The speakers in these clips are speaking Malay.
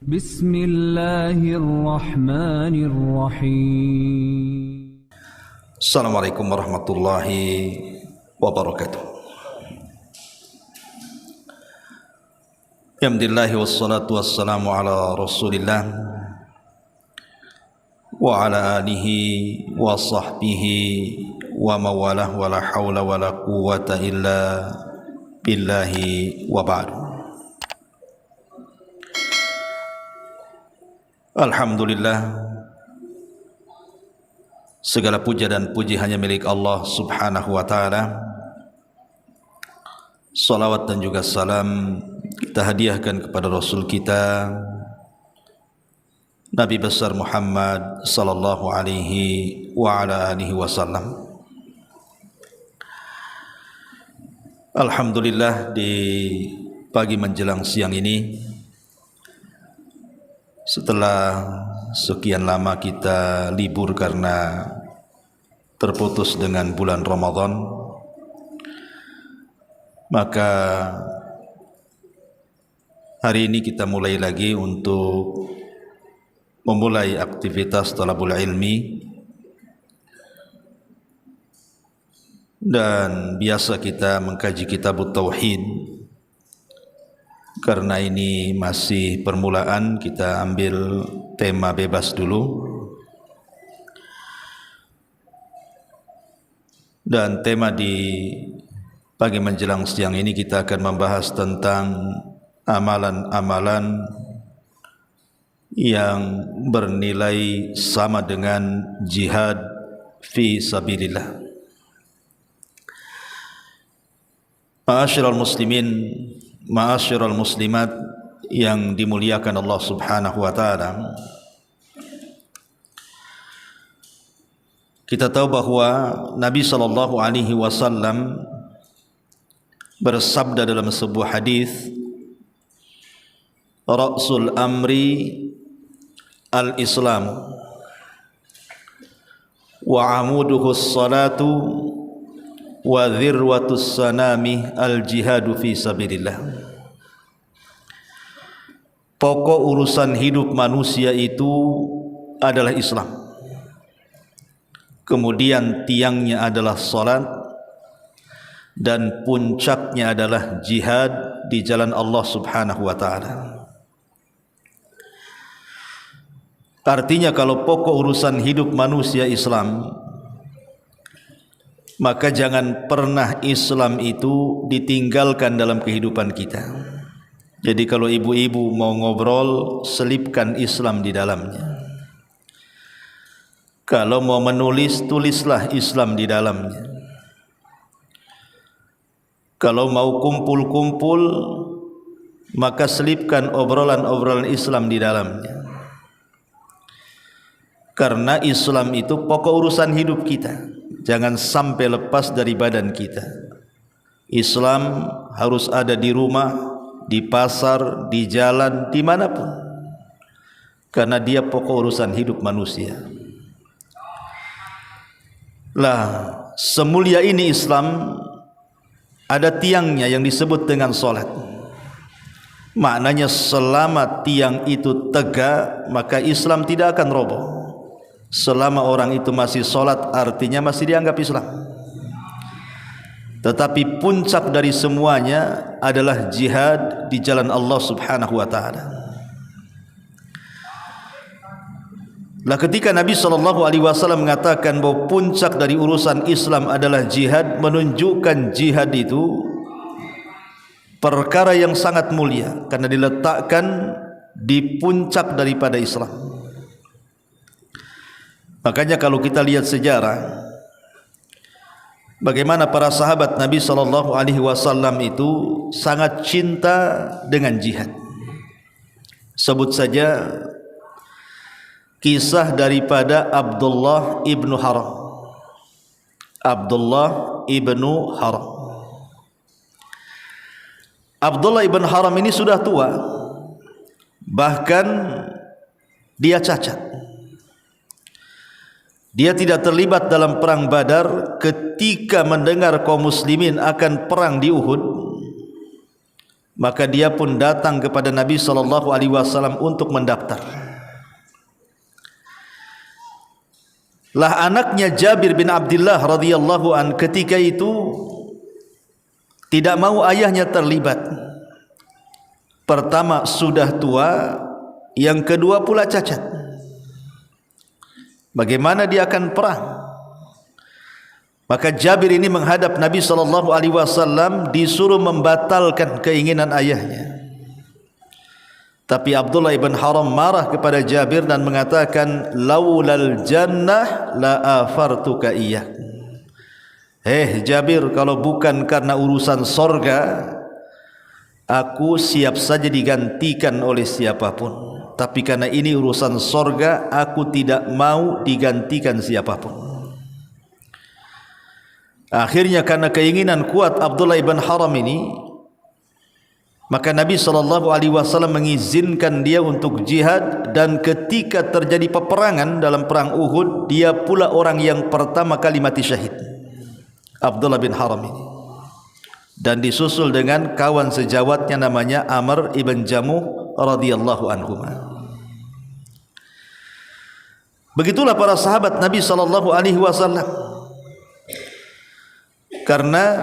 Bismillahirrahmanirrahim. Assalamualaikum warahmatullahi wabarakatuh. Alhamdulillah wassalatu wassalamu ala Rasulillah wa ala alihi wa sahbihi wa mawalah wa la hawla wa la quwwata illa billahi wa ba'du. Alhamdulillah, segala puja dan puji hanya milik Allah subhanahu wa ta'ala. Salawat dan juga salam kita hadiahkan kepada Rasul kita Nabi besar Muhammad sallallahu alaihi wa ala alihi wasallam. Alhamdulillah, di pagi menjelang siang ini, setelah sekian lama kita libur karena terputus dengan bulan Ramadan, maka hari ini kita mulai lagi untuk memulai aktivitas talabul ilmi. Dan biasa kita mengkaji kitab Tauhid. Karena ini masih permulaan, kita ambil tema bebas dulu. Dan tema di pagi menjelang siang ini kita akan membahas tentang amalan-amalan yang bernilai sama dengan jihad fi sabilillah. Ma'asyiral muslimin, ma'asyiral muslimat yang dimuliakan Allah subhanahu wa ta'ala, kita tahu bahwa Nabi sallallahu alaihi wasallam bersabda dalam sebuah hadis, Ra'sul amri al-Islam wa amuduhu as-salatu wa dhirwatus sanami al-jihadu fi sabilillah. Pokok urusan hidup manusia itu adalah Islam. Kemudian tiangnya adalah salat, dan puncaknya adalah jihad di jalan Allah subhanahu wa ta'ala. Artinya kalau pokok urusan hidup manusia Islam, maka jangan pernah Islam itu ditinggalkan dalam kehidupan kita. Jadi kalau ibu-ibu mau ngobrol, selipkan Islam di dalamnya. Kalau mau menulis, tulislah Islam di dalamnya. Kalau mau kumpul-kumpul, maka selipkan obrolan-obrolan Islam di dalamnya. Karena Islam itu pokok urusan hidup kita. Jangan sampai lepas dari badan kita. Islam harus ada di rumah, di pasar, di jalan, dimanapun. Karena dia pokok urusan hidup manusia. Lah, semulia ini Islam, ada tiangnya yang disebut dengan solat. Maknanya selama tiang itu tegak, maka Islam tidak akan roboh. Selama orang itu masih solat, artinya masih dianggap Islam. Tetapi puncak dari semuanya adalah jihad di jalan Allah subhanahu wa ta'ala. Lah ketika Nabi SAW mengatakan bahwa puncak dari urusan Islam adalah jihad, menunjukkan jihad itu perkara yang sangat mulia karena diletakkan di puncak daripada Islam. Makanya kalau kita lihat sejarah, bagaimana para sahabat Nabi SAW itu sangat cinta dengan jihad. Sebut saja kisah daripada Abdullah ibnu Haram. Abdullah ibnu Haram. Abdullah ibnu Haram ini sudah tua, bahkan dia cacat. Dia tidak terlibat dalam perang Badar. Ketika mendengar kaum muslimin akan perang di Uhud, Maka dia pun datang kepada Nabi SAW untuk mendaftar. Lah anaknya Jabir bin Abdullah radhiyallahu an ketika itu tidak mau ayahnya terlibat. Pertama sudah tua, yang kedua pula cacat. Bagaimana dia akan perang? Maka Jabir ini menghadap Nabi SAW, disuruh membatalkan keinginan ayahnya. Tapi Abdullah ibn Haram marah kepada Jabir dan mengatakan, laulal jannah la afartuka iyyak. Jabir, kalau bukan karena urusan sorga, aku siap saja digantikan oleh siapapun. Tapi karena ini urusan sorga, aku tidak mau digantikan siapapun. Akhirnya karena keinginan kuat Abdullah ibn Haram ini, maka Nabi SAW mengizinkan dia untuk jihad. Dan ketika terjadi peperangan dalam perang Uhud, dia pula orang yang pertama kali mati syahid, Abdullah bin Haram ini. Dan disusul dengan kawan sejawatnya namanya Amr ibn Jamuh radhiyallahu anhu. Begitulah para sahabat Nabi SAW. Karena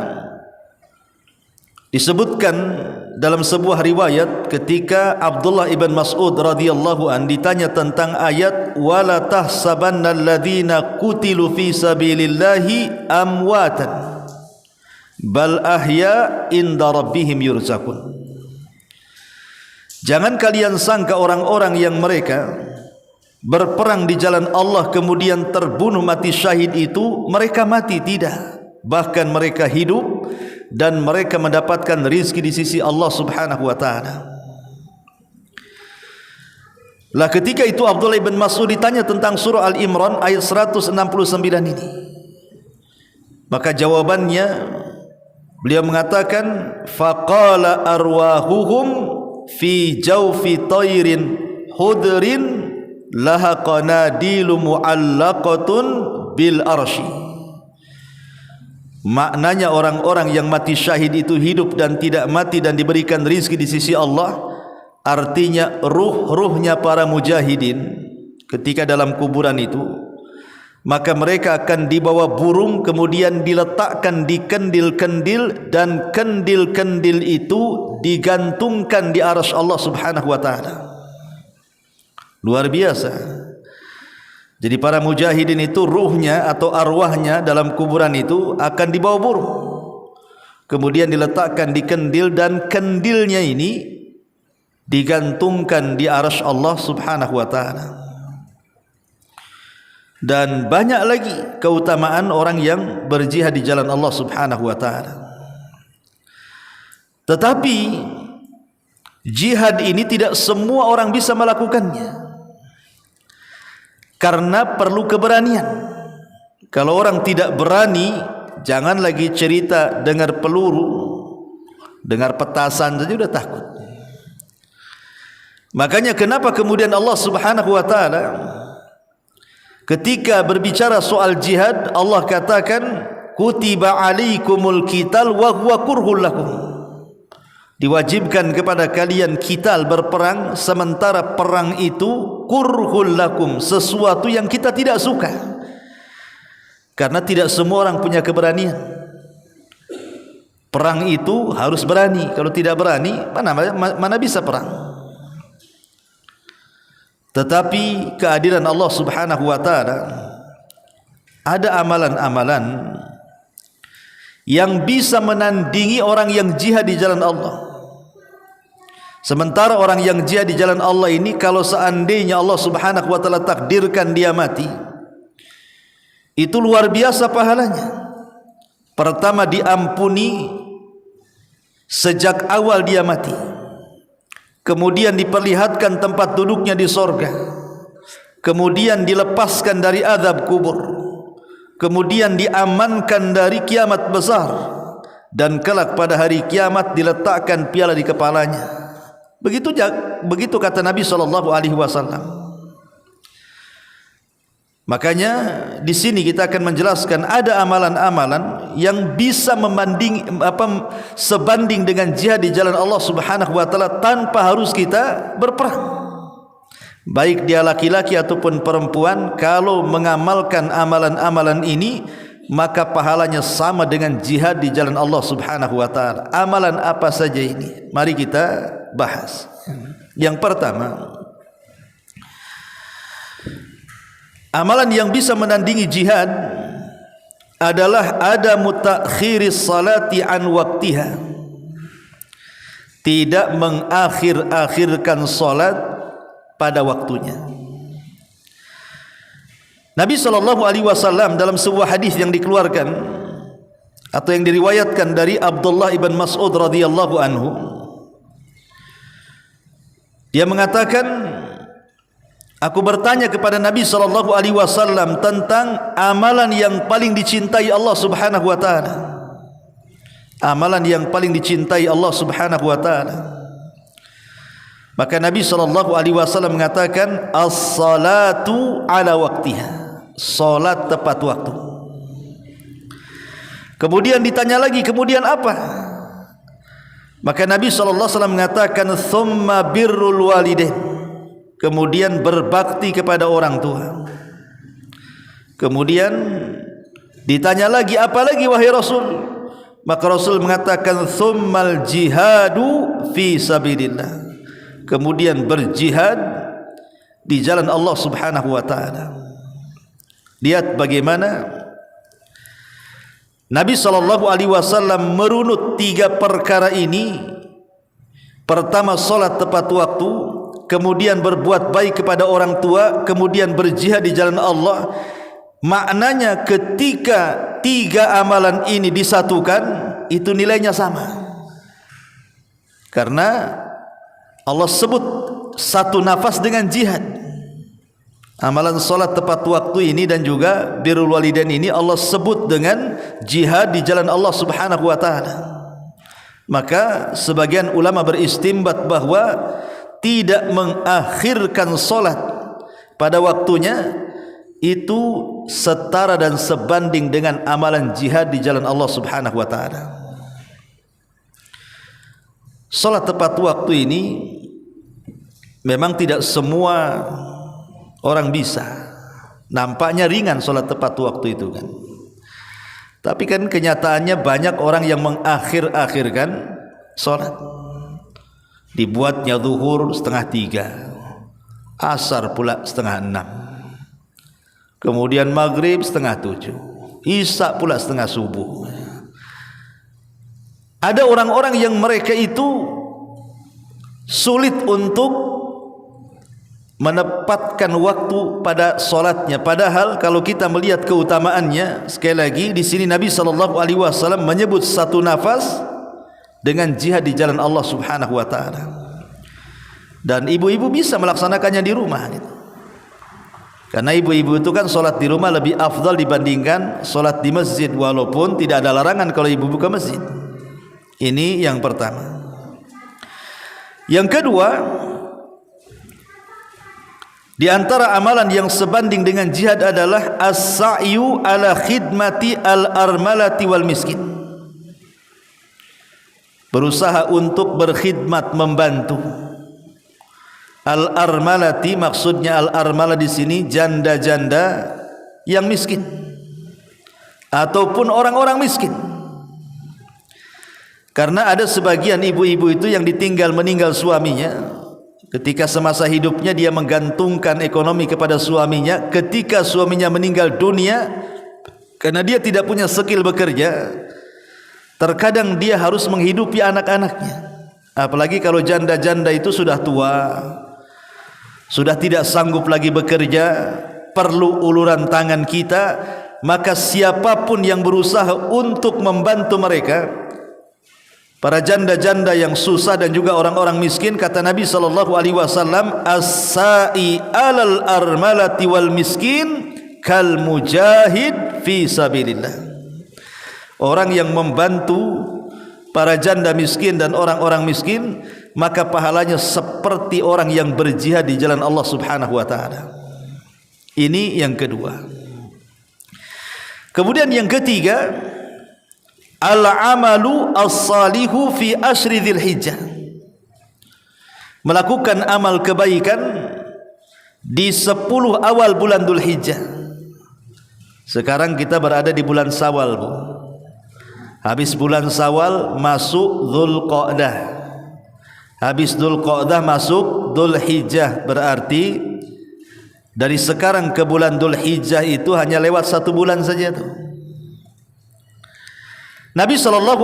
disebutkan dalam sebuah riwayat ketika Abdullah ibn Mas'ud radhiyallahu an ditanya tentang ayat wala tahsabanna alladhina qutilu fi sabilillahi amwatan bal ahya inda rabbihim yurzaqun. Jangan kalian sangka orang-orang yang mereka berperang di jalan Allah kemudian terbunuh mati syahid itu mereka mati, tidak. Bahkan mereka hidup dan mereka mendapatkan rizki di sisi Allah Subhanahu wa ta'ala. Lah ketika itu Abdullah ibn Mas'ud ditanya tentang surah Al-Imran ayat 169 ini. Maka jawabannya beliau mengatakan faqala arwahuhum fi jawfi tayrin hudrin laha qanadilu mu'allaqatun bil arsy. Maknanya orang-orang yang mati syahid itu hidup dan tidak mati dan diberikan rizki di sisi Allah. Artinya ruh-ruhnya para mujahidin ketika dalam kuburan itu, maka mereka akan dibawa burung kemudian diletakkan di kendil-kendil, dan kendil-kendil itu digantungkan di arsy Allah Subhanahu wa ta'ala. Luar biasa. Jadi para mujahidin itu ruhnya atau arwahnya dalam kuburan itu akan dibawa burung, kemudian diletakkan di kendil, dan kendilnya ini digantungkan di arsy Allah Subhanahu wa ta'ala. Dan banyak lagi keutamaan orang yang berjihad di jalan Allah Subhanahu wa ta'ala. Tetapi jihad ini tidak semua orang bisa melakukannya, karena perlu keberanian. Kalau orang tidak berani, jangan lagi cerita dengar peluru, dengar petasan saja sudah takut. Makanya kenapa kemudian Allah Subhanahu wa ta'ala ketika berbicara soal jihad, Allah katakan kutiba alaikumul qital wa huwa kurhul lakum. Diwajibkan kepada kalian qital, berperang, sementara perang itu kurhul lakum, sesuatu yang kita tidak suka. Karena tidak semua orang punya keberanian. Perang itu harus berani. Kalau tidak berani, mana bisa perang. Tetapi kehadiran Allah Subhanahu wa ta'ala, ada amalan-amalan yang bisa menandingi orang yang jihad di jalan Allah. Sementara orang yang jihad di jalan Allah ini, kalau seandainya Allah Subhanahu wa ta'ala takdirkan dia mati, itu luar biasa pahalanya. Pertama, diampuni sejak awal dia mati. Kemudian diperlihatkan tempat duduknya di sorga. Kemudian dilepaskan dari azab kubur. Kemudian diamankan dari kiamat besar. Dan kelak pada hari kiamat diletakkan piala di kepalanya. Begitu kata Nabi SAW. Makanya di sini kita akan menjelaskan ada amalan-amalan yang bisa sebanding dengan jihad di jalan Allah Subhanahu wa taala tanpa harus kita berperang. Baik dia laki-laki ataupun perempuan, kalau mengamalkan amalan-amalan ini maka pahalanya sama dengan jihad di jalan Allah Subhanahu wa taala. Amalan apa saja ini? Mari kita bahas. Yang pertama, amalan yang bisa menandingi jihad adalah ada mutakhiris salati an waktiha, tidak mengakhir-akhirkan salat pada waktunya. Nabi SAW dalam sebuah hadis yang dikeluarkan atau yang diriwayatkan dari Abdullah ibn Mas'ud radhiyallahu anhu, dia mengatakan, aku bertanya kepada Nabi SAW tentang amalan yang paling dicintai Allah Subhanahu wa taala. Amalan yang paling dicintai Allah Subhanahu wa taala. Maka Nabi SAW mengatakan, as-salatu ala waktiha, salat tepat waktu. Kemudian ditanya lagi, kemudian apa? Maka Nabi SAW mengatakan, thumma birrul walidain, kemudian berbakti kepada orang tua. Kemudian ditanya lagi, apa lagi wahai Rasul? Maka Rasul mengatakan, thummal jihadu fi sabilillah, kemudian berjihad di jalan Allah Subhanahu wa taala. Lihat bagaimana Nabi SAW merunut tiga perkara ini. Pertama, salat tepat waktu, kemudian berbuat baik kepada orang tua, kemudian berjihad di jalan Allah. Maknanya ketika tiga amalan ini disatukan, itu nilainya sama. Karena Allah sebut satu nafas dengan jihad. Amalan salat tepat waktu ini dan juga birrul walidain ini Allah sebut dengan jihad di jalan Allah Subhanahu wa taala. Maka sebagian ulama beristimbat bahwa tidak mengakhirkan salat pada waktunya itu setara dan sebanding dengan amalan jihad di jalan Allah Subhanahu wa taala. Salat tepat waktu ini memang tidak semua orang bisa. Nampaknya ringan salat tepat waktu itu kan. Tapi kan kenyataannya banyak orang yang mengakhir-akhirkan salat. Dibuatnya zuhur 5:30, asar pula 5:30, kemudian maghrib 6:30, isya pula 6:30. Ada orang-orang yang mereka itu sulit untuk menempatkan waktu pada solatnya. Padahal kalau kita melihat keutamaannya, sekali lagi di sini Nabi SAW menyebut satu nafas dengan jihad di jalan Allah Subhanahu wa taala. Dan ibu-ibu bisa melaksanakannya di rumah gitu. Karena ibu-ibu itu kan solat di rumah lebih afdal dibandingkan solat di masjid, walaupun tidak ada larangan kalau ibu ke masjid. Ini yang pertama. Yang kedua, di antara amalan yang sebanding dengan jihad adalah as-sa'yu ala khidmati al-armalati wal miskin. Berusaha untuk berkhidmat, membantu. Al-armalati, maksudnya al-armala di sini janda-janda yang miskin ataupun orang-orang miskin. Karena ada sebagian ibu-ibu itu yang meninggal suaminya. Ketika semasa hidupnya dia menggantungkan ekonomi kepada suaminya. Ketika suaminya meninggal dunia, karena dia tidak punya skill bekerja, terkadang dia harus menghidupi anak-anaknya. Apalagi kalau janda-janda itu sudah tua, sudah tidak sanggup lagi bekerja, perlu uluran tangan kita. Maka siapapun yang berusaha untuk membantu mereka, para janda-janda yang susah dan juga orang-orang miskin, kata Nabi SAW, as-sa'i alal armalati wal miskin kal mujahid fi sabilillah. Orang yang membantu para janda miskin dan orang-orang miskin, maka pahalanya seperti orang yang berjihad di jalan Allah Subhanahu wa taala. Ini yang kedua. Kemudian yang ketiga, al-amalu as-salihu fi ashri Dzulhijjah. Melakukan amal kebaikan di 10 awal bulan Dzulhijjah. Sekarang kita berada di bulan Syawal, Bu. Habis bulan Syawal masuk Dzulqa'dah. Habis Dzulqa'dah masuk Dzulhijjah. Berarti dari sekarang ke bulan Dzulhijjah itu hanya lewat 1 bulan saja tuh. Nabi SAW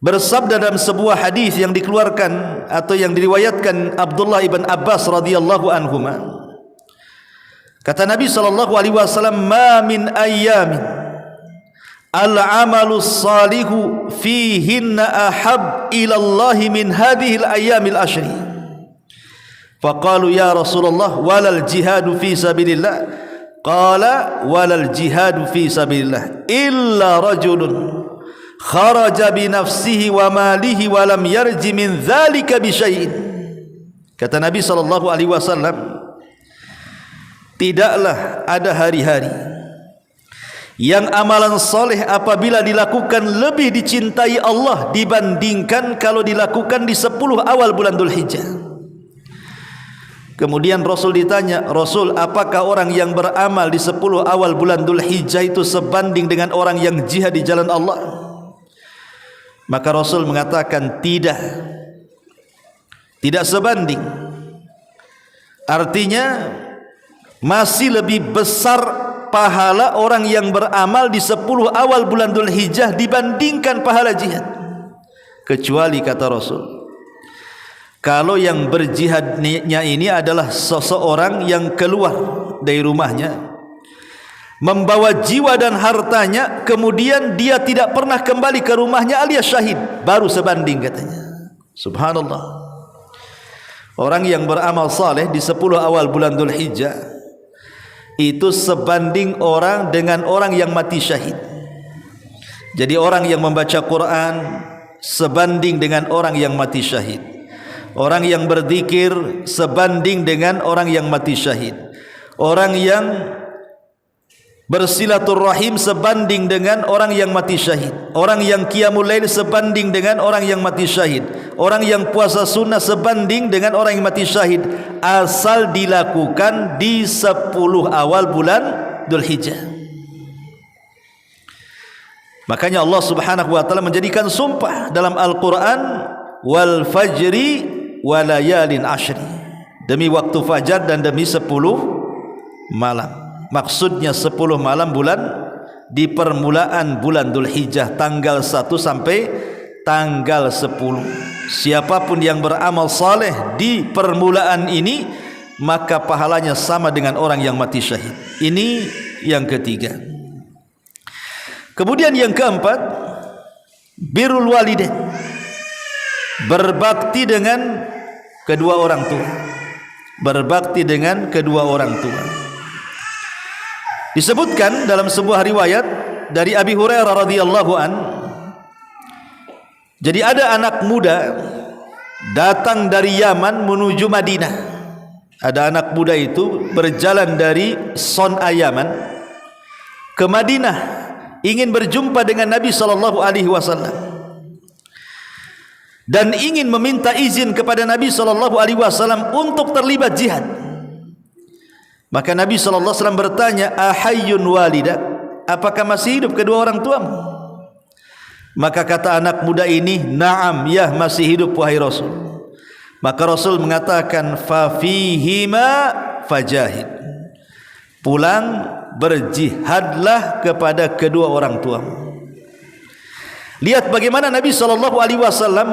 bersabda dalam sebuah hadis yang dikeluarkan atau yang diriwayatkan Abdullah ibn Abbas radhiyallahu anhuma. Kata Nabi SAW, "Ma min ayyamin al-amalu salihu fihinna ahab ila Allah min hadhihi al-ayyamil ashri." Faqalu ya Rasulullah walal jihadu fi sabilillah. Qala walal jihadu fi sabilillah illa rajulun kharaja bi nafsihi wa malihi wa lam yarji min dzalika bi syai'in. Kata Nabi SAW, tidaklah ada hari-hari yang amalan soleh apabila dilakukan lebih dicintai Allah dibandingkan kalau dilakukan di 10 awal bulan Dzulhijjah. Kemudian Rasul ditanya, Rasul, apakah orang yang beramal di 10 awal bulan Dzulhijjah itu sebanding dengan orang yang jihad di jalan Allah? Maka Rasul mengatakan tidak sebanding. Artinya masih lebih besar pahala orang yang beramal di 10 awal bulan Dzulhijjah dibandingkan pahala jihad. Kecuali kata Rasul, kalau yang berjihadnya ini adalah seseorang yang keluar dari rumahnya membawa jiwa dan hartanya, kemudian dia tidak pernah kembali ke rumahnya alias syahid, baru sebanding katanya. Subhanallah. Orang yang beramal saleh di 10 awal bulan Dzulhijjah itu sebanding orang dengan orang yang mati syahid. Jadi orang yang membaca Quran sebanding dengan orang yang mati syahid. Orang yang berzikir sebanding dengan orang yang mati syahid. Orang yang bersilaturahim sebanding dengan orang yang mati syahid. Orang yang qiyamul lail sebanding dengan orang yang mati syahid. Orang yang puasa sunnah sebanding dengan orang yang mati syahid, asal dilakukan di 10 awal bulan Dzulhijjah. Makanya Allah Subhanahu wa taala menjadikan sumpah dalam Al-Qur'an, wal fajri walayalin ashri, demi waktu fajar dan demi 10 malam. Maksudnya 10 malam bulan di permulaan bulan Dzulhijjah, tanggal 1 sampai tanggal 10. Siapapun yang beramal saleh di permulaan ini, maka pahalanya sama dengan orang yang mati syahid. Ini yang ketiga. Kemudian yang keempat, birrul walidain, berbakti dengan kedua orang tua. Berbakti dengan kedua orang tua. Disebutkan dalam sebuah riwayat dari Abi Hurairah radhiyallahu an, jadi ada anak muda datang dari Yaman menuju Madinah. Ada anak muda itu berjalan dari Son'a Yaman ke Madinah, ingin berjumpa dengan Nabi SAW dan ingin meminta izin kepada Nabi SAW untuk terlibat jihad. Maka Nabi SAW bertanya, ahayyun walidak, apakah masih hidup kedua orang tuamu? Maka kata anak muda ini, na'am, ya masih hidup wahai Rasul. Maka Rasul mengatakan, fa fihima fajahid, pulang berjihadlah kepada kedua orang tuamu. Lihat bagaimana Nabi SAW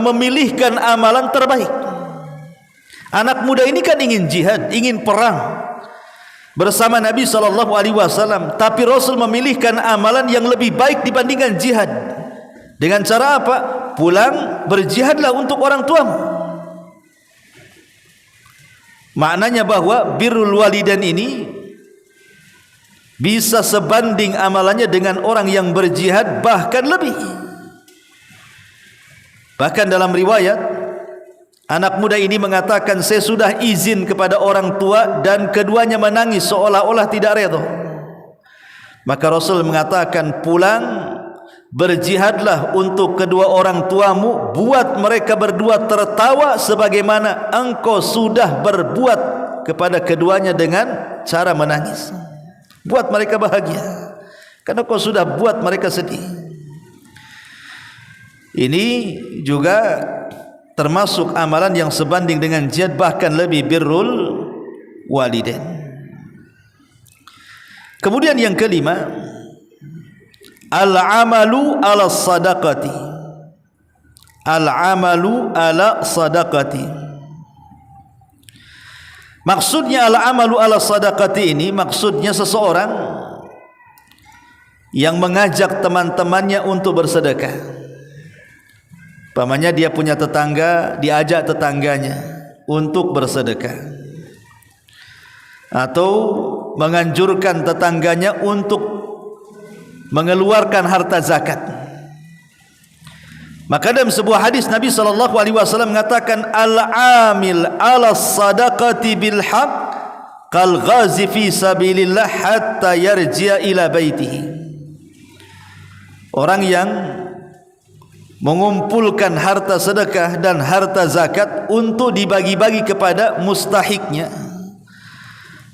memilihkan amalan terbaik. Anak muda ini kan ingin jihad, ingin perang bersama Nabi SAW, tapi Rasul memilihkan amalan yang lebih baik dibandingkan jihad. Dengan cara apa? Pulang berjihadlah untuk orang tuamu. Maknanya bahwa birrul walidain ini bisa sebanding amalannya dengan orang yang berjihad, bahkan lebih. Bahkan dalam riwayat Anak muda ini mengatakan, saya sudah izin kepada orang tua, dan keduanya menangis seolah-olah tidak redha. Maka Rasul mengatakan, pulang, berjihadlah untuk kedua orang tuamu, buat mereka berdua tertawa sebagaimana engkau sudah berbuat kepada keduanya dengan cara menangis. Buat mereka bahagia, karena kau sudah buat mereka sedih. Ini juga termasuk amalan yang sebanding dengan jihad, bahkan lebih birrul walidain. Kemudian yang kelima, al-amalu ala sadaqati. Al-amalu ala sadaqati. Maksudnya al-amalu ala sadaqati ini, maksudnya seseorang yang mengajak teman-temannya untuk bersedekah. Umpamanya dia punya tetangga, diajak tetangganya untuk bersedekah, atau menganjurkan tetangganya untuk mengeluarkan harta zakat. Maka dalam sebuah hadis Nabi SAW mengatakan, al-amil ala sadaqati bil haq kal ghazi fi sabilillah hatta yarji'a ila baitihi. Orang yang mengumpulkan harta sedekah dan harta zakat untuk dibagi-bagi kepada mustahiknya,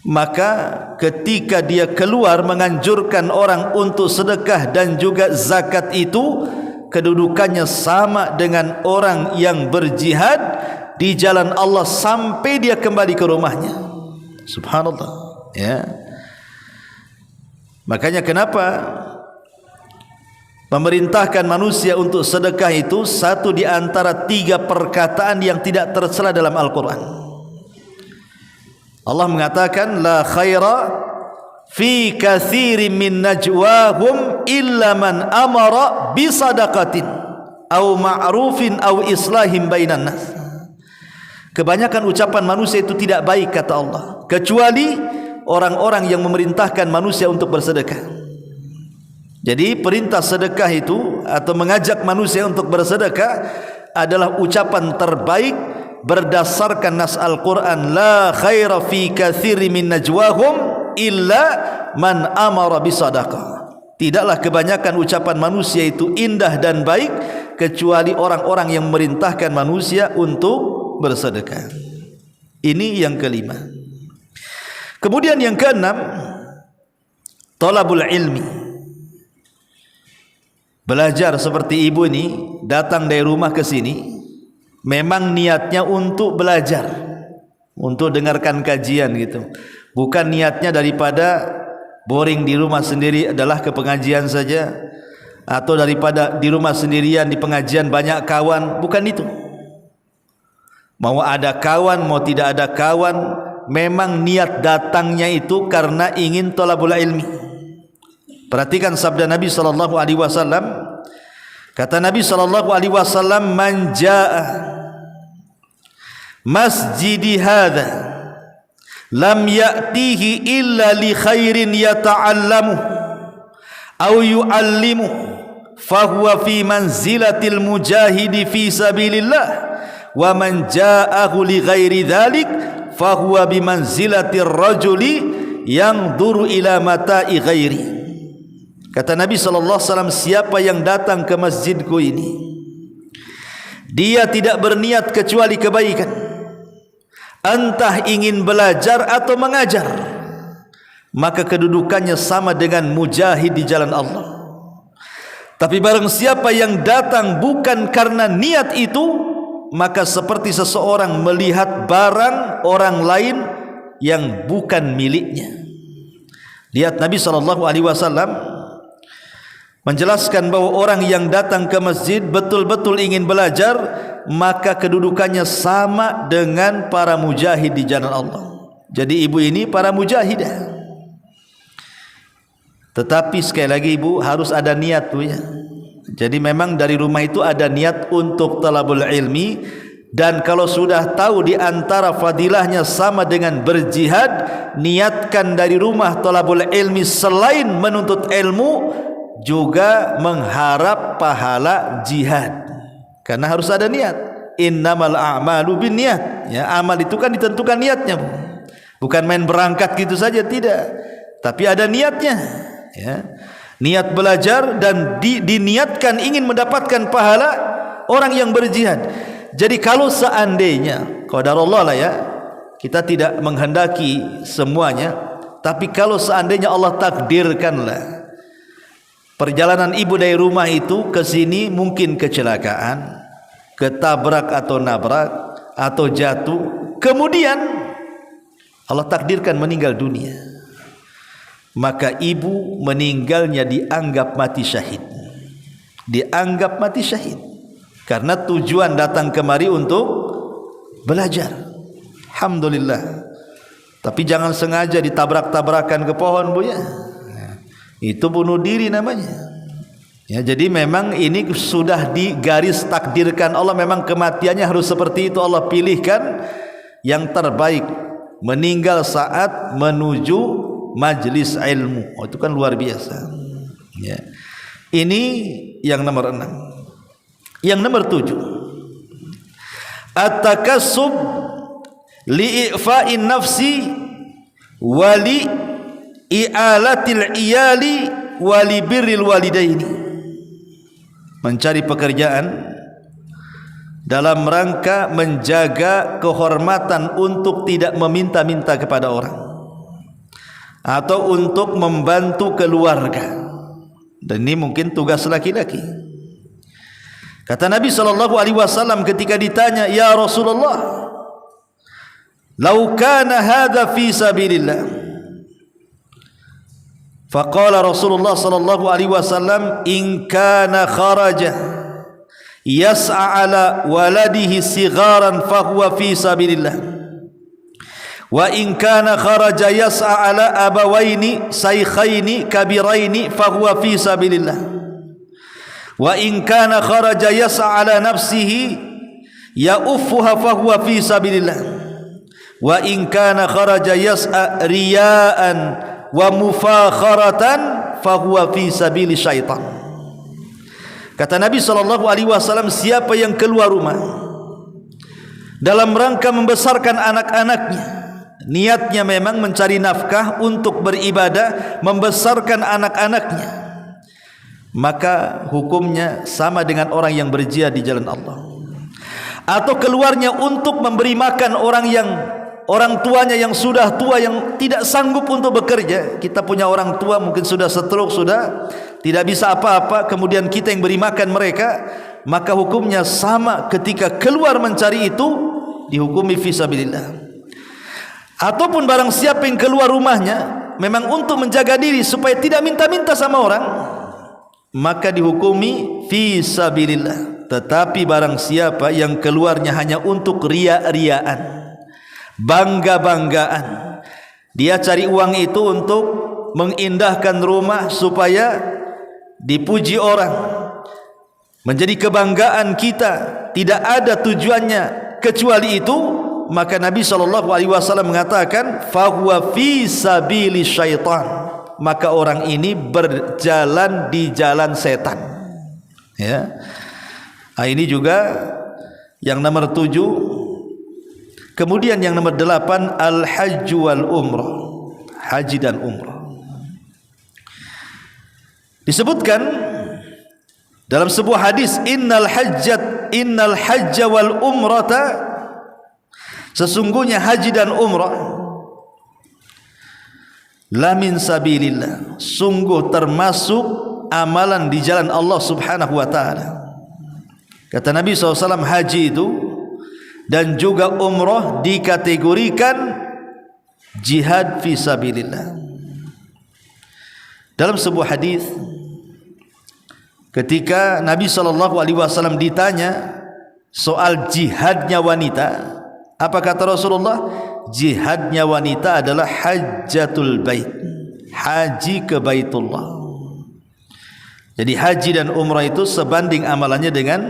maka ketika dia keluar menganjurkan orang untuk sedekah dan juga zakat itu, kedudukannya sama dengan orang yang berjihad di jalan Allah sampai dia kembali ke rumahnya. Subhanallah, ya. Makanya kenapa memerintahkan manusia untuk sedekah itu satu di antara 3 perkataan yang tidak tercela dalam Al-Quran. Allah mengatakan, la khaira fi katsirin min najwahum illa man amara bi sadaqatin au ma'rufin au islahim bainan nas. Kebanyakan ucapan manusia itu tidak baik, kata Allah, kecuali orang-orang yang memerintahkan manusia untuk bersedekah. Jadi perintah sedekah itu atau mengajak manusia untuk bersedekah adalah ucapan terbaik berdasarkan nas Al-Quran. La khaira fi katsirin min najwahum illa man amara bisadaqah. Tidaklah kebanyakan ucapan manusia itu indah dan baik kecuali orang-orang yang memerintahkan manusia untuk bersedekah. Ini yang kelima. Kemudian yang keenam, talabul ilmi. Belajar seperti ibu ini datang dari rumah ke sini, memang niatnya untuk belajar, untuk dengarkan kajian gitu. Bukan niatnya daripada boring di rumah sendiri adalah ke pengajian saja, atau daripada di rumah sendirian di pengajian banyak kawan. Bukan itu. Mau ada kawan, mau tidak ada kawan, memang niat datangnya itu karena ingin thalabul ilmi. Perhatikan sabda Nabi SAW. Kata Nabi SAW, man jaa masjidi hadha lam ya'tihi illa li khairin yata'allamu au yu'allimu fahuwa fi manzilatil mujahidi fi sabilillah, wa man ja'ahu li ghairi dhalik fahuwa bi manzilatir rajuli yanzuru ila mata'i ghairi. Kata Nabi SAW, siapa yang datang ke masjidku ini, dia tidak berniat kecuali kebaikan, entah ingin belajar atau mengajar, maka kedudukannya sama dengan mujahid di jalan Allah. Tapi barang siapa yang datang bukan karena niat itu, maka seperti seseorang melihat barang orang lain yang bukan miliknya. Lihat, Nabi SAW menjelaskan bahwa orang yang datang ke masjid betul-betul ingin belajar, maka kedudukannya sama dengan para mujahid di jalan Allah. Jadi ibu ini para mujahidah. Tetapi sekali lagi ibu harus ada niat tuh ya. Jadi memang dari rumah itu ada niat untuk talabul ilmi, dan kalau sudah tahu di antara fadilahnya sama dengan berjihad, niatkan dari rumah talabul ilmi selain menuntut ilmu juga mengharap pahala jihad, karena harus ada niat. innamal a'malu binniyat. Ya, amal itu kan ditentukan niatnya, bukan main berangkat gitu saja, tidak, tapi ada niatnya. Ya, niat belajar dan diniatkan ingin mendapatkan pahala orang yang berjihad. Jadi kalau seandainya qadarullah lah ya, kita tidak menghendaki semuanya, tapi kalau seandainya Allah takdirkanlah perjalanan ibu dari rumah itu ke sini mungkin kecelakaan, ketabrak atau nabrak atau jatuh, kemudian Allah takdirkan meninggal dunia, maka ibu meninggalnya dianggap mati syahid. Dianggap mati syahid karena tujuan datang kemari untuk belajar. Alhamdulillah. Tapi jangan sengaja ditabrak-tabrakan ke pohon, Bu ya. Itu bunuh diri namanya. Ya, jadi memang ini sudah digaris takdirkan Allah, memang kematiannya harus seperti itu. Allah pilihkan yang terbaik, meninggal saat menuju majlis ilmu. Oh, itu kan luar biasa. Ya. Ini yang nomor 6. Yang nomor 7, at-takassub li'ifa'in nafsi wali i'alatil iyali wali birril walidaini. Mencari pekerjaan dalam rangka menjaga kehormatan untuk tidak meminta-minta kepada orang, atau untuk membantu keluarga. Dan ini mungkin tugas laki-laki. Kata Nabi SAW ketika ditanya, ya Rasulullah, lau kana hadha fi sabilillah. Faqala Rasulullah SAW, in kana kharaja yas'a ala waladihi sigharan fahuwa fi sabilillah, wa in kana kharaja yas'a ala abawaini saykhaini kabiraini fahuwa fi sabilillah, wa in kana kharaja yas'a ala nafsihi ya'uffuha fahuwa fi sabilillah, wa in kana kharaja yas'a riya'an wa mufakharatan fahuwa fi sabili syaitan. Kata Nabi SAW, siapa yang keluar rumah dalam rangka membesarkan anak-anaknya, niatnya memang mencari nafkah untuk beribadah, membesarkan anak-anaknya, maka hukumnya sama dengan orang yang berjihad di jalan Allah. Atau keluarnya untuk memberi makan orang tuanya yang sudah tua, yang tidak sanggup untuk bekerja. Kita punya orang tua mungkin sudah stroke, sudah tidak bisa apa-apa, kemudian kita yang beri makan mereka, maka hukumnya sama ketika keluar mencari itu, dihukumi fisabilillah. Ataupun barang siapa yang keluar rumahnya memang untuk menjaga diri supaya tidak minta-minta sama orang, maka dihukumi fisabilillah. Tetapi barang siapa yang keluarnya hanya untuk ria-riaan, bangga-banggaan, dia cari uang itu untuk mengindahkan rumah supaya dipuji orang, menjadi kebanggaan kita, tidak ada tujuannya kecuali itu, maka Nabi SAW mengatakan fahuwa fi sabili syaitan, maka orang ini berjalan di jalan setan. Ya. Nah, ini juga yang nomor 7. Kemudian yang nomor 8, al-hajj wal umrah, haji dan umrah. Disebutkan dalam sebuah hadis, innal hajja wal umrata, sesungguhnya haji dan umrah, la min sabilillah, sungguh termasuk amalan di jalan Allah Subhanahu wa taala. Kata Nabi SAW, haji itu dan juga umrah dikategorikan jihad fi sabilillah. Dalam sebuah hadis, ketika Nabi SAW ditanya soal jihadnya wanita, apa kata Rasulullah? Jihadnya wanita adalah hajjatul bait, haji ke Baitullah. Jadi haji dan umrah itu sebanding amalannya dengan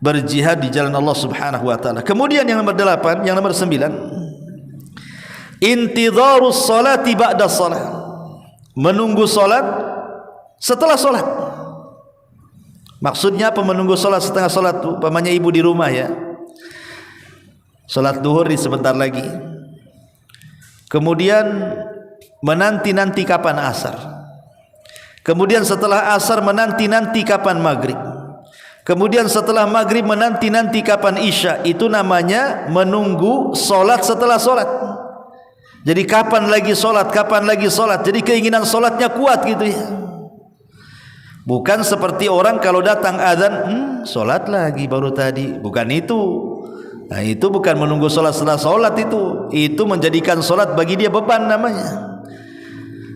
berjihad di jalan Allah Subhanahu wa taala. Kemudian yang nomor 8, yang nomor 9, intidharus salati ba'da salat, menunggu salat setelah salat. Maksudnya apa menunggu salat setengah salat? Umpamanya ibu di rumah ya, Salat duhur di sebentar lagi. Kemudian menanti-nanti kapan asar. Kemudian setelah asar menanti-nanti kapan maghrib. Kemudian setelah maghrib menanti-nanti kapan isya. Itu namanya menunggu solat setelah solat. Jadi kapan lagi solat, kapan lagi solat. Jadi keinginan solatnya kuat gitu ya. Bukan seperti orang kalau datang azan, solat lagi baru tadi. Bukan itu. Nah itu bukan menunggu solat setelah solat itu. Itu menjadikan solat bagi dia beban namanya.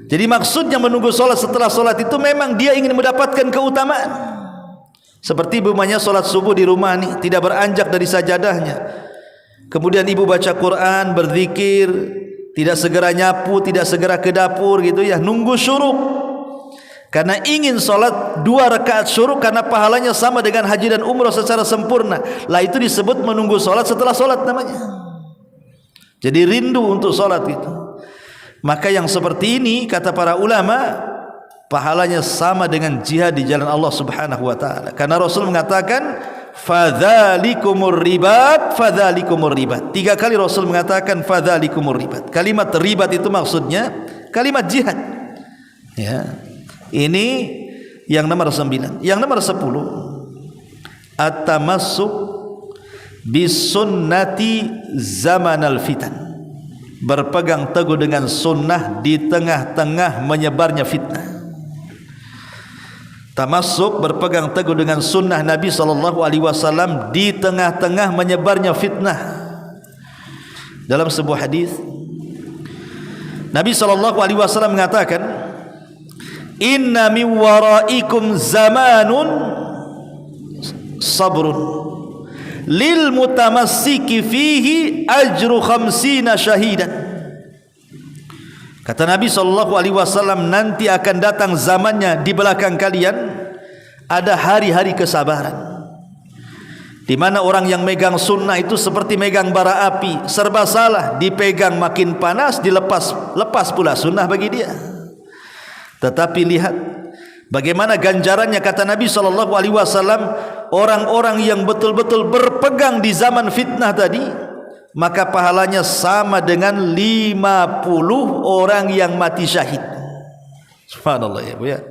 Jadi maksudnya menunggu solat setelah solat itu memang dia ingin mendapatkan keutamaan. Seperti umpamanya solat subuh di rumah nih, tidak beranjak dari sajadahnya. Kemudian ibu baca Quran, berzikir, tidak segera nyapu, tidak segera ke dapur gitu ya, nunggu syuruk. Karena ingin solat 2 rakaat syuruk karena pahalanya sama dengan haji dan umrah secara sempurna. Lah itu disebut menunggu solat setelah solat namanya. Jadi rindu untuk solat itu. Maka yang seperti ini kata para ulama pahalanya sama dengan jihad di jalan Allah Subhanahu wa taala. Karena Rasul mengatakan fadzalikumur ribat, fadzalikumur ribat. 3 kali Rasul mengatakan fadzalikumur ribat. Kalimat ribat itu maksudnya kalimat jihad. Ya. Ini yang nomor 9. Yang nomor 10 at-tamassuk bisunnati zamanal fitan. Berpegang teguh dengan sunnah di tengah-tengah menyebarnya fitnah. Tamassuk berpegang teguh dengan sunnah Nabi SAW di tengah-tengah menyebarnya fitnah. Dalam sebuah hadis Nabi SAW mengatakan, inna min waraikum zamanun sabrun lil mutamassiki fihi ajru 50 syahidan. Kata Nabi SAW, nanti akan datang zamannya di belakang kalian ada hari-hari kesabaran, di mana orang yang megang sunnah itu seperti megang bara api, serba salah, dipegang makin panas, lepas pula sunnah bagi dia. Tetapi lihat bagaimana ganjarannya, kata Nabi SAW, orang-orang yang betul-betul berpegang di zaman fitnah tadi, maka pahalanya sama dengan 50 orang yang mati syahid. Subhanallah ya Bu ya.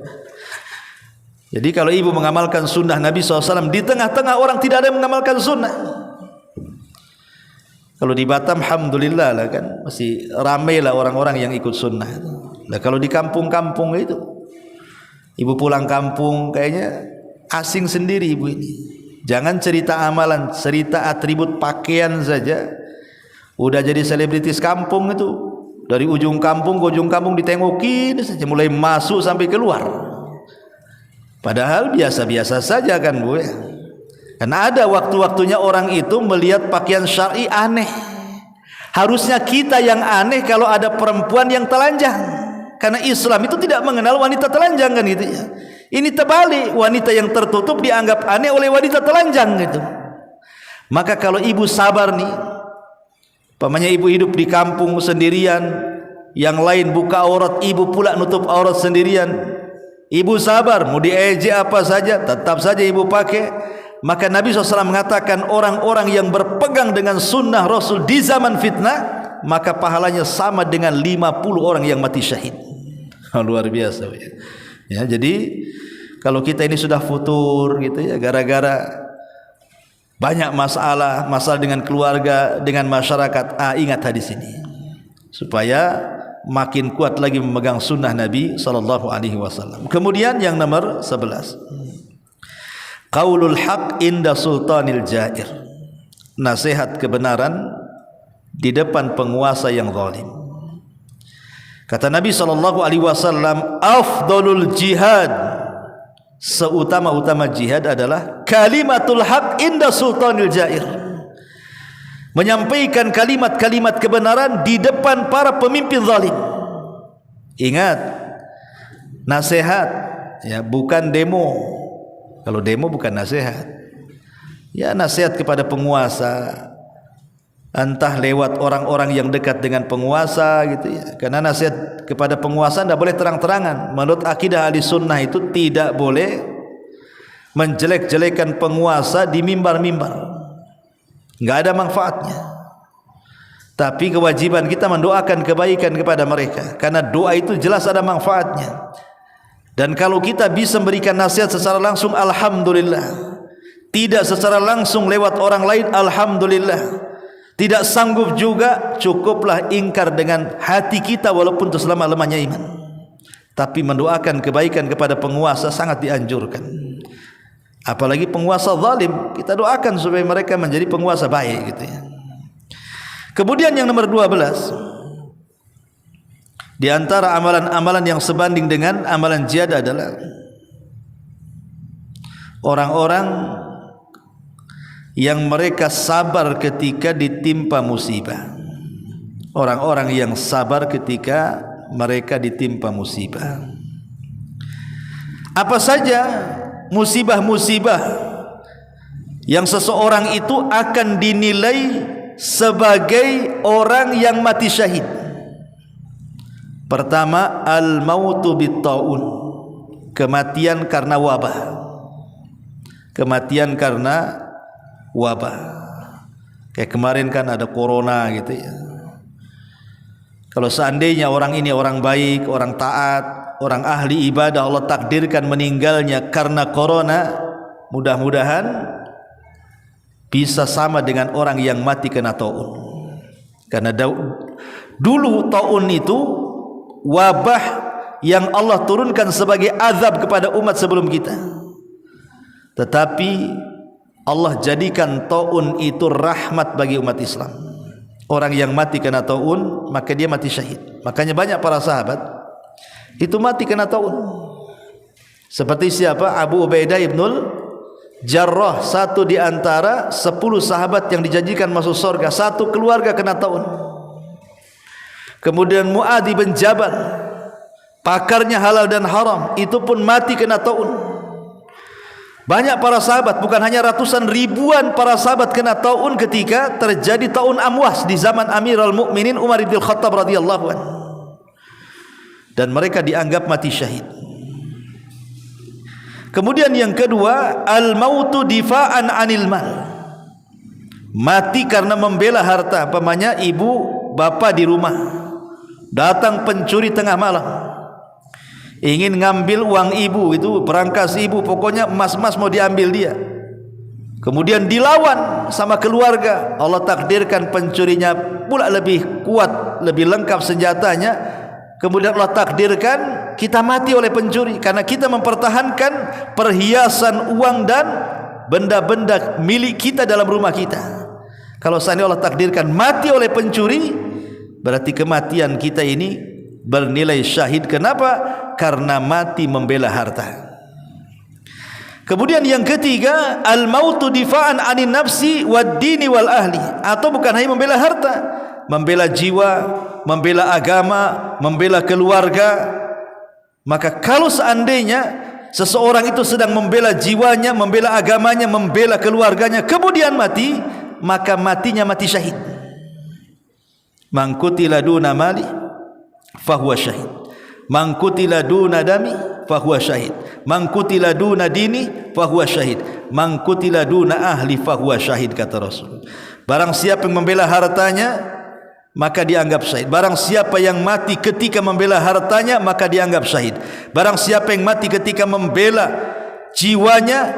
Jadi kalau ibu mengamalkan sunnah Nabi SAW, di tengah-tengah orang tidak ada yang mengamalkan sunnah. Kalau di Batam alhamdulillah lah kan, masih ramai lah orang-orang yang ikut sunnah. Nah kalau di kampung-kampung itu, ibu pulang kampung kayaknya asing sendiri ibu ini. Jangan cerita amalan, cerita atribut pakaian saja udah jadi selebritis kampung itu. Dari ujung kampung ke ujung kampung ditengokin saja, mulai masuk sampai keluar. Padahal biasa-biasa saja kan Bu ya. Karena ada waktu-waktunya orang itu melihat pakaian syar'i aneh. Harusnya kita yang aneh kalau ada perempuan yang telanjang. Karena Islam itu tidak mengenal wanita telanjang kan gitu ya. Ini terbalik, wanita yang tertutup dianggap aneh oleh wanita telanjang gitu. Maka kalau ibu sabar nih, pamannya ibu hidup di kampung sendirian, yang lain buka aurat, ibu pula nutup aurat sendirian. Ibu sabar, mau diejek apa saja tetap saja ibu pakai. Maka Nabi SAW mengatakan orang-orang yang berpegang dengan sunnah Rasul di zaman fitnah, maka pahalanya sama dengan 50 orang yang mati syahid. Luar biasa ya. Jadi kalau kita ini sudah futur gitu ya, gara-gara banyak masalah dengan keluarga, dengan masyarakat, ingat hadis ini supaya makin kuat lagi memegang sunnah Nabi SAW. Kemudian yang nomor 11, qaulul haq inda sultanil jair. Nasihat kebenaran di depan penguasa yang zalim. Kata Nabi SAW, afdalul jihad, seutama-utama jihad adalah kalimatul haq inda sultanil jair. Menyampaikan kalimat-kalimat kebenaran di depan para pemimpin zalim. Ingat, nasihat ya, bukan demo. Kalau demo bukan nasihat. Ya nasihat kepada penguasa, entah lewat orang-orang yang dekat dengan penguasa gitu ya. Karena nasihat kepada penguasa tidak boleh terang-terangan. Menurut akidah ahli sunnah itu tidak boleh menjelek-jelekan penguasa di mimbar-mimbar. Enggak ada manfaatnya. Tapi kewajiban kita mendoakan kebaikan kepada mereka, karena doa itu jelas ada manfaatnya. Dan kalau kita bisa memberikan nasihat secara langsung, alhamdulillah. Tidak secara langsung lewat orang lain, alhamdulillah. Tidak sanggup juga, cukuplah ingkar dengan hati kita walaupun itu selama-lamanya iman. Tapi mendoakan kebaikan kepada penguasa sangat dianjurkan. Apalagi penguasa zalim, kita doakan supaya mereka menjadi penguasa baik gitu ya. Kemudian yang nomor 12, di antara amalan-amalan yang sebanding dengan amalan jihad adalah orang-orang yang mereka sabar ketika ditimpa musibah. Orang-orang yang sabar ketika mereka ditimpa musibah. Apa saja musibah-musibah yang seseorang itu akan dinilai sebagai orang yang mati syahid. Pertama, al-mautu bit-taun, kematian karena wabah. Kematian karena wabah. Kayak kemarin kan ada corona gitu ya. Kalau seandainya orang ini orang baik, orang taat, orang ahli ibadah, Allah takdirkan meninggalnya karena corona, mudah-mudahan bisa sama dengan orang yang mati kena taun. Karena dulu taun itu wabah yang Allah turunkan sebagai azab kepada umat sebelum kita. Tetapi Allah jadikan taun itu rahmat bagi umat Islam. Orang yang mati kena taun, maka dia mati syahid. Makanya banyak para sahabat itu mati kena taun. Seperti siapa? Abu Ubaidah ibnul Jarrah, satu di antara 10 sahabat yang dijanjikan masuk surga. Satu keluarga kena taun. Kemudian Mu'adz bin Jabal, pakarnya halal dan haram, itu pun mati kena taun. Banyak para sahabat, bukan hanya ratusan, ribuan para sahabat kena taun ketika terjadi taun Amwas di zaman Amirul Mukminin Umar bin Khattab radhiyallahu anhu. Dan mereka dianggap mati syahid. Kemudian yang kedua, al-mautu difa'an 'anil mal. Mati karena membela harta. Umpamanya ibu bapa di rumah, datang pencuri tengah malam, ingin ngambil uang ibu, itu berangkas ibu, pokoknya emas-emas mau diambil dia. Kemudian dilawan sama keluarga, Allah takdirkan pencurinya pula lebih kuat, lebih lengkap senjatanya. Kemudian Allah takdirkan kita mati oleh pencuri karena kita mempertahankan perhiasan, uang dan benda-benda milik kita dalam rumah kita. Kalau seandainya Allah takdirkan mati oleh pencuri, berarti kematian kita ini bernilai syahid. Kenapa? Karena mati membela harta. Kemudian yang ketiga, al-mautu difa'an 'anin nafsi wad-dini wal ahli. Atau bukan hanya membela harta, membela jiwa, membela agama, membela keluarga. Maka kalau seandainya seseorang itu sedang membela jiwanya, membela agamanya, membela keluarganya, kemudian mati, maka matinya mati syahid. Man qutila duna mali fahuwa syahid, man qutila duna dami fahuwa syahid, man qutila duna dini fahuwa syahid, man qutila duna ahli fahuwa syahid, kata Rasul. Barang siapa yang membela hartanya, maka dianggap syahid. Barang siapa yang mati ketika membela hartanya, maka dianggap syahid. Barang siapa yang mati ketika membela jiwanya,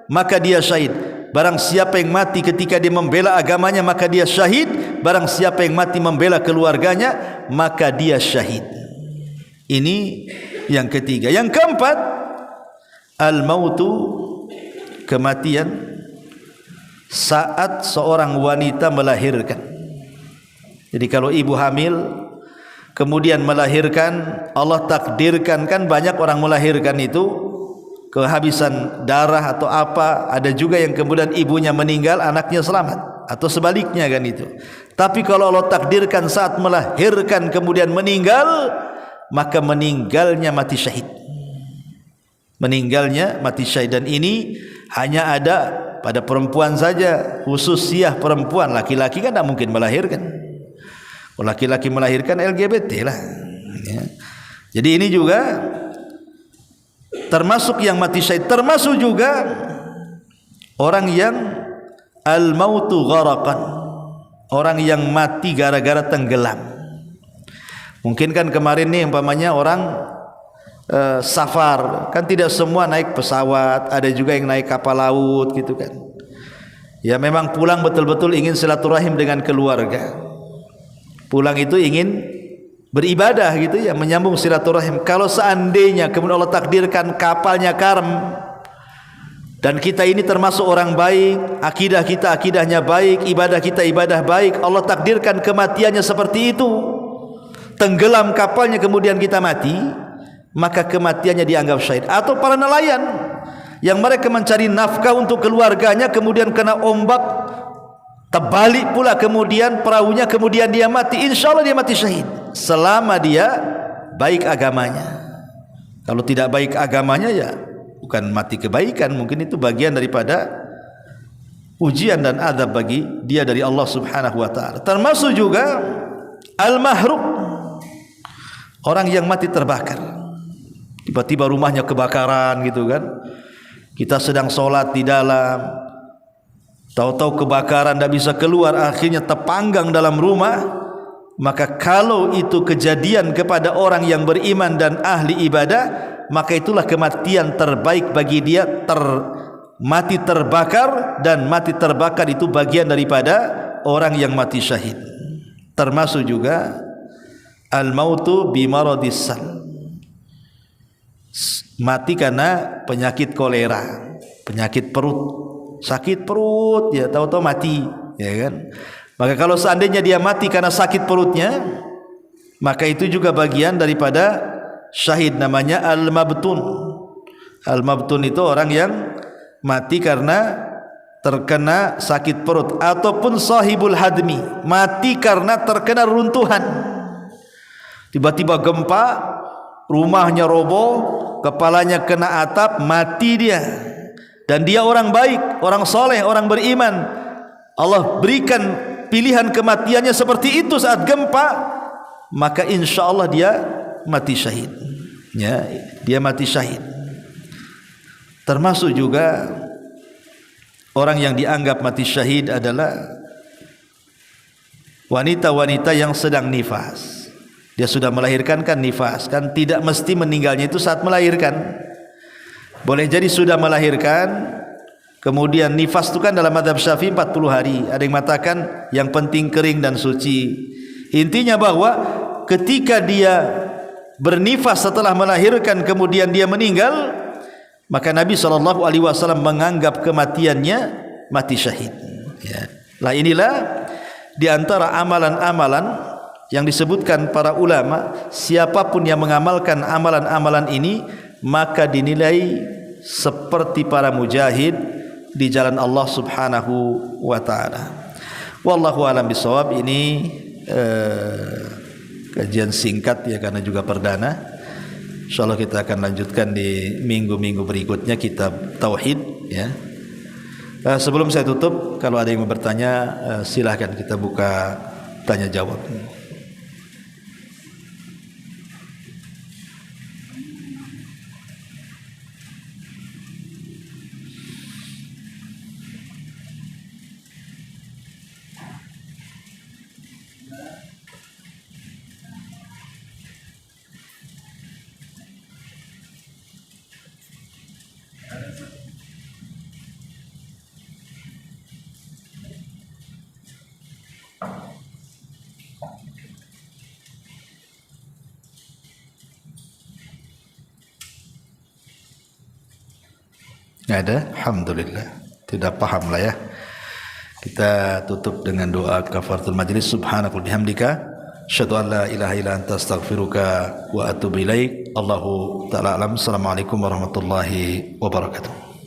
maka dia syahid. Barang siapa yang mati ketika dia membela agamanya, maka dia syahid. Barang siapa yang mati membela keluarganya, maka dia syahid. Ini yang ketiga. Yang keempat, al-mautu, kematian saat seorang wanita melahirkan. Jadi kalau ibu hamil kemudian melahirkan, Allah takdirkan, kan banyak orang melahirkan itu kehabisan darah atau apa, ada juga yang kemudian ibunya meninggal, anaknya selamat, atau sebaliknya kan itu. Tapi kalau Allah takdirkan saat melahirkan kemudian meninggal, maka meninggalnya mati syahid. Meninggalnya mati syahid. Dan ini hanya ada pada perempuan saja, khususiyah perempuan. Laki-laki kan tidak mungkin melahirkan. Kalau laki-laki melahirkan LGBT lah ya. Jadi ini juga termasuk yang mati syahid. Termasuk juga orang yang al-mautu gharaqan, orang yang mati gara-gara tenggelam. Mungkin kan kemarin nih umpamanya orang safar, kan tidak semua naik pesawat, ada juga yang naik kapal laut gitu kan. Ya memang pulang betul-betul ingin silaturahim dengan keluarga. Pulang itu ingin beribadah gitu ya, menyambung silaturahim. Kalau seandainya kemudian Allah takdirkan kapalnya karam, dan kita ini termasuk orang baik, akidah kita akidahnya baik, ibadah kita ibadah baik, Allah takdirkan kematiannya seperti itu, tenggelam kapalnya kemudian kita mati, maka kematiannya dianggap syahid. Atau para nelayan yang mereka mencari nafkah untuk keluarganya, kemudian kena ombak, terbalik pula kemudian perahunya, kemudian dia mati, insya Allah dia mati syahid selama dia baik agamanya. Kalau tidak baik agamanya ya bukan mati kebaikan, mungkin itu bagian daripada ujian dan adab bagi dia dari Allah Subhanahu wa taala. Termasuk juga al-mahruq, orang yang mati terbakar. Tiba-tiba rumahnya kebakaran gitu kan. Kita sedang sholat di dalam, tahu-tahu kebakaran, tidak bisa keluar, akhirnya terpanggang dalam rumah. Maka kalau itu kejadian kepada orang yang beriman dan ahli ibadah, maka itulah kematian terbaik bagi dia, mati terbakar. Dan mati terbakar itu bagian daripada orang yang mati syahid. Termasuk juga al-mautu bimaradis sal, mati karena penyakit kolera, penyakit perut, sakit perut ya, tahu-tahu mati ya kan. Maka kalau seandainya dia mati karena sakit perutnya, maka itu juga bagian daripada syahid, namanya al-mabtun. Al-mabtun itu orang yang mati karena terkena sakit perut. Ataupun sahibul hadmi, mati karena terkena runtuhan. Tiba-tiba gempa, rumahnya roboh, kepalanya kena atap, mati dia. Dan dia orang baik, orang soleh, orang beriman. Allah berikan pilihan kematiannya seperti itu saat gempa, maka insya Allah dia mati syahid ya, dia mati syahid. Termasuk juga orang yang dianggap mati syahid adalah wanita-wanita yang sedang nifas. Dia sudah melahirkan kan nifas, kan tidak mesti meninggalnya itu saat melahirkan. Boleh jadi sudah melahirkan, kemudian nifas itu kan dalam mazhab Syafi'i 40 hari. Ada yang mengatakan yang penting kering dan suci. Intinya bahwa ketika dia bernifas setelah melahirkan kemudian dia meninggal, maka Nabi SAW menganggap kematiannya mati syahid ya. Lah inilah di antara amalan-amalan yang disebutkan para ulama, siapapun yang mengamalkan amalan-amalan ini maka dinilai seperti para mujahid di jalan Allah Subhanahu wa taala. Wallahu alam bisawab. Ini kajian singkat ya, karena juga perdana. Insyaallah kita akan lanjutkan di minggu-minggu berikutnya kitab tauhid ya. Sebelum saya tutup, kalau ada yang mau bertanya silahkan kita buka tanya jawab. Nggak ada? Alhamdulillah. Tidak paham lah ya. Kita tutup dengan doa kafaratul majlis. Subhanaka wa bihamdika asyhadu an la ilaha illa anta astaghfiruka wa atubu ilaik. Allahu ta'ala alam. Assalamualaikum warahmatullahi wabarakatuh.